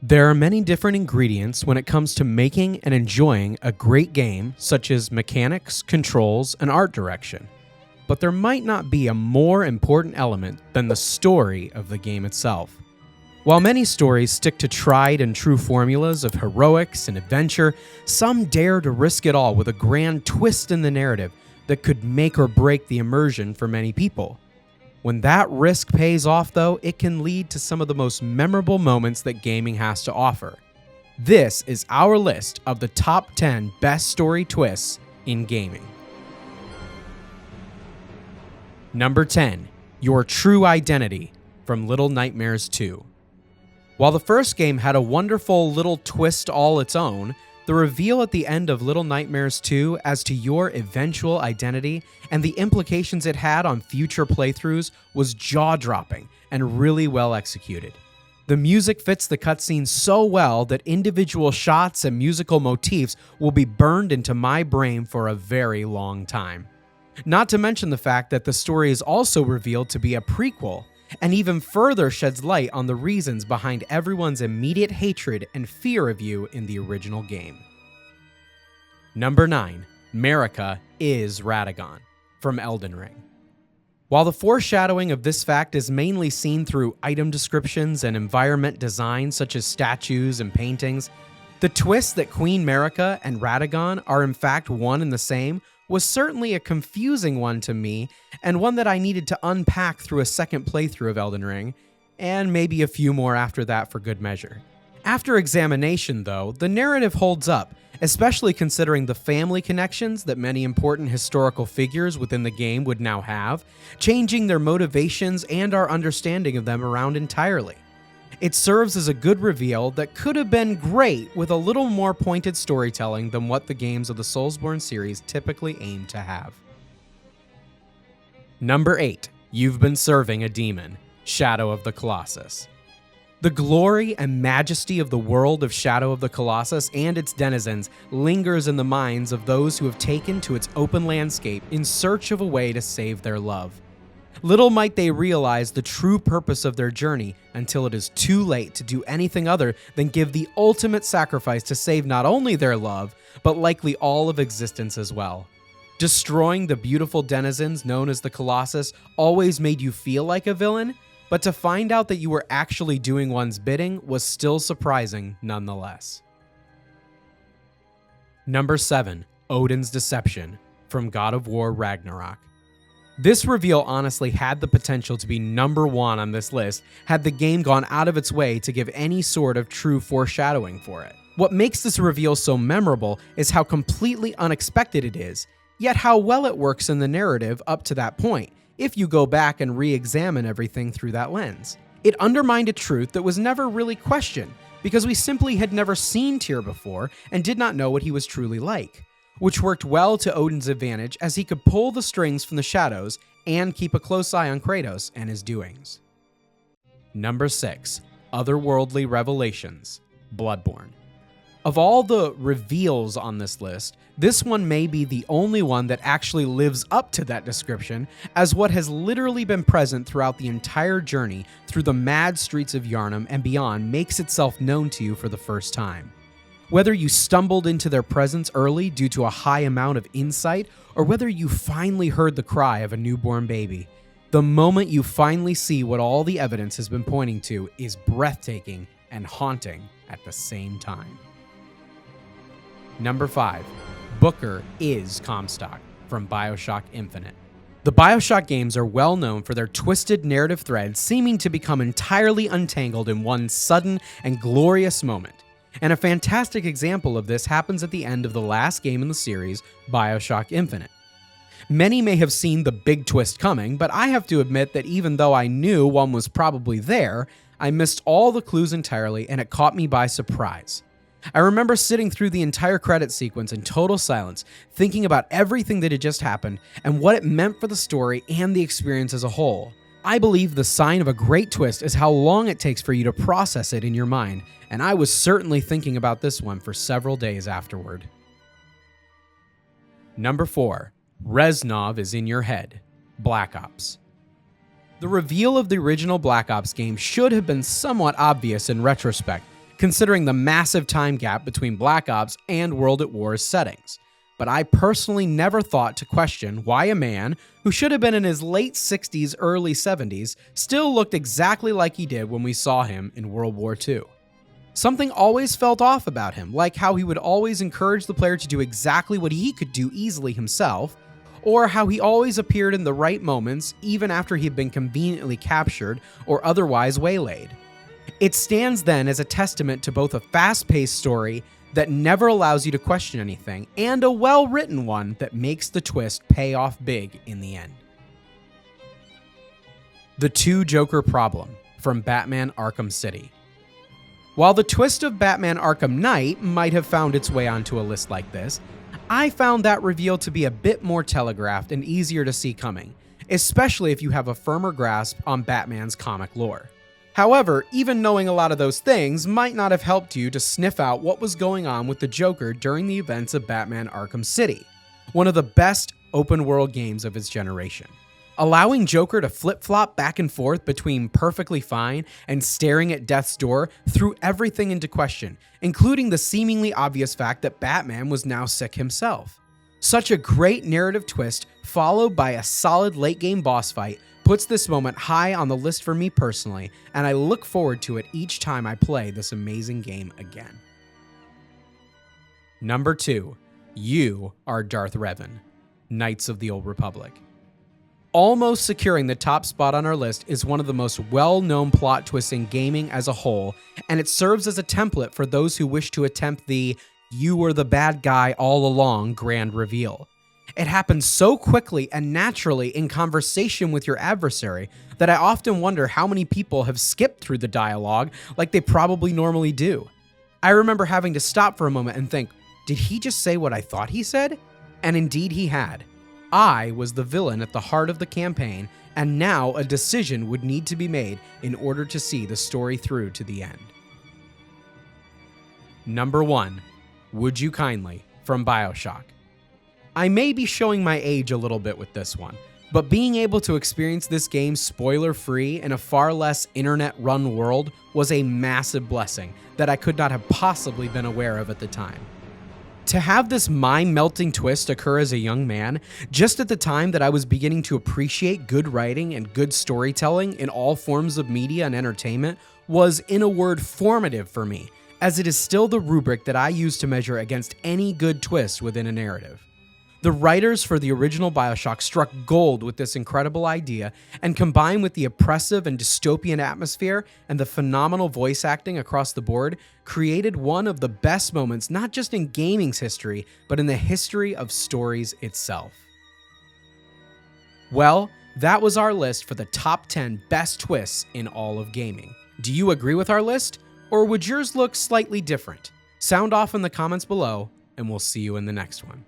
There are many different ingredients when it comes to making and enjoying a great game, such as mechanics, controls, and art direction. But there might not be a more important element than the story of the game itself. While many stories stick to tried and true formulas of heroics and adventure, some dare to risk it all with a grand twist in the narrative that could make or break the immersion for many people. When that risk pays off, though, it can lead to some of the most memorable moments that gaming has to offer. This is our list of the top 10 best story twists in gaming. Number 10. Your True Identity from Little Nightmares 2. While the first game had a wonderful little twist all its own, the reveal at the end of Little Nightmares 2 as to your eventual identity and the implications it had on future playthroughs was jaw-dropping and really well executed. The music fits the cutscenes so well that individual shots and musical motifs will be burned into my brain for a very long time. Not to mention the fact that the story is also revealed to be a prequel, and even further sheds light on the reasons behind everyone's immediate hatred and fear of you in the original game. Number 9. Marika is Radagon from Elden Ring. While the foreshadowing of this fact is mainly seen through item descriptions and environment design such as statues and paintings, the twist that Queen Marika and Radagon are in fact one and the same was certainly a confusing one to me, and one that I needed to unpack through a second playthrough of Elden Ring, and maybe a few more after that for good measure. After examination, though, the narrative holds up, especially considering the family connections that many important historical figures within the game would now have, changing their motivations and our understanding of them around entirely. It serves as a good reveal that could have been great with a little more pointed storytelling than what the games of the Soulsborne series typically aim to have. Number 8. You've Been Serving a Demon, Shadow of the Colossus. The glory and majesty of the world of Shadow of the Colossus and its denizens lingers in the minds of those who have taken to its open landscape in search of a way to save their love. Little might they realize the true purpose of their journey until it is too late to do anything other than give the ultimate sacrifice to save not only their love, but likely all of existence as well. Destroying the beautiful denizens known as the Colossus always made you feel like a villain, but to find out that you were actually doing one's bidding was still surprising nonetheless. Number 7. Odin's Deception from God of War Ragnarok. This reveal honestly had the potential to be number 1 on this list had the game gone out of its way to give any sort of true foreshadowing for it. What makes this reveal so memorable is how completely unexpected it is, yet how well it works in the narrative up to that point, if you go back and re-examine everything through that lens. It undermined a truth that was never really questioned, because we simply had never seen Tyr before and did not know what he was truly like, which worked well to Odin's advantage as he could pull the strings from the shadows and keep a close eye on Kratos and his doings. Number 6. Otherworldly Revelations, Bloodborne. Of all the reveals on this list, this one may be the only one that actually lives up to that description, as what has literally been present throughout the entire journey through the mad streets of Yharnam and beyond makes itself known to you for the first time. Whether you stumbled into their presence early due to a high amount of insight, or whether you finally heard the cry of a newborn baby, the moment you finally see what all the evidence has been pointing to is breathtaking and haunting at the same time. Number 5. Booker is Comstock from BioShock Infinite. The BioShock games are well known for their twisted narrative threads seeming to become entirely untangled in one sudden and glorious moment. And a fantastic example of this happens at the end of the last game in the series, BioShock Infinite. Many may have seen the big twist coming, but I have to admit that even though I knew one was probably there, I missed all the clues entirely and it caught me by surprise. I remember sitting through the entire credit sequence in total silence, thinking about everything that had just happened and what it meant for the story and the experience as a whole. I believe the sign of a great twist is how long it takes for you to process it in your mind, and I was certainly thinking about this one for several days afterward. Number 4. Reznov is in your head, Black Ops. The reveal of the original Black Ops game should have been somewhat obvious in retrospect, considering the massive time gap between Black Ops and World at War's settings. But I personally never thought to question why a man who should have been in his late 60s, early 70s still looked exactly like he did when we saw him in World War II. Something always felt off about him, like how he would always encourage the player to do exactly what he could do easily himself, or how he always appeared in the right moments even after he had been conveniently captured or otherwise waylaid. It stands then as a testament to both a fast-paced story that never allows you to question anything, and a well-written one that makes the twist pay off big in the end. The Two Joker Problem from Batman Arkham City. While the twist of Batman Arkham Knight might have found its way onto a list like this, I found that reveal to be a bit more telegraphed and easier to see coming, especially if you have a firmer grasp on Batman's comic lore. However, even knowing a lot of those things might not have helped you to sniff out what was going on with the Joker during the events of Batman Arkham City, one of the best open-world games of its generation. Allowing Joker to flip-flop back and forth between perfectly fine and staring at death's door threw everything into question, including the seemingly obvious fact that Batman was now sick himself. Such a great narrative twist, followed by a solid late-game boss fight, puts this moment high on the list for me personally, and I look forward to it each time I play this amazing game again. Number 2. You are Darth Revan, Knights of the Old Republic. Almost securing the top spot on our list is one of the most well-known plot twists in gaming as a whole, and it serves as a template for those who wish to attempt the "you were the bad guy all along" grand reveal. It happens so quickly and naturally in conversation with your adversary that I often wonder how many people have skipped through the dialogue like they probably normally do. I remember having to stop for a moment and think, did he just say what I thought he said? And indeed he had. I was the villain at the heart of the campaign, and now a decision would need to be made in order to see the story through to the end. Number 1. Would You Kindly from BioShock. I may be showing my age a little bit with this one, but being able to experience this game spoiler-free in a far less internet-run world was a massive blessing that I could not have possibly been aware of at the time. To have this mind-melting twist occur as a young man, just at the time that I was beginning to appreciate good writing and good storytelling in all forms of media and entertainment, was, in a word, formative for me, as it is still the rubric that I use to measure against any good twist within a narrative. The writers for the original BioShock struck gold with this incredible idea, and combined with the oppressive and dystopian atmosphere and the phenomenal voice acting across the board, created one of the best moments not just in gaming's history, but in the history of stories itself. Well, that was our list for the top 10 best twists in all of gaming. Do you agree with our list, or would yours look slightly different? Sound off in the comments below, and we'll see you in the next one.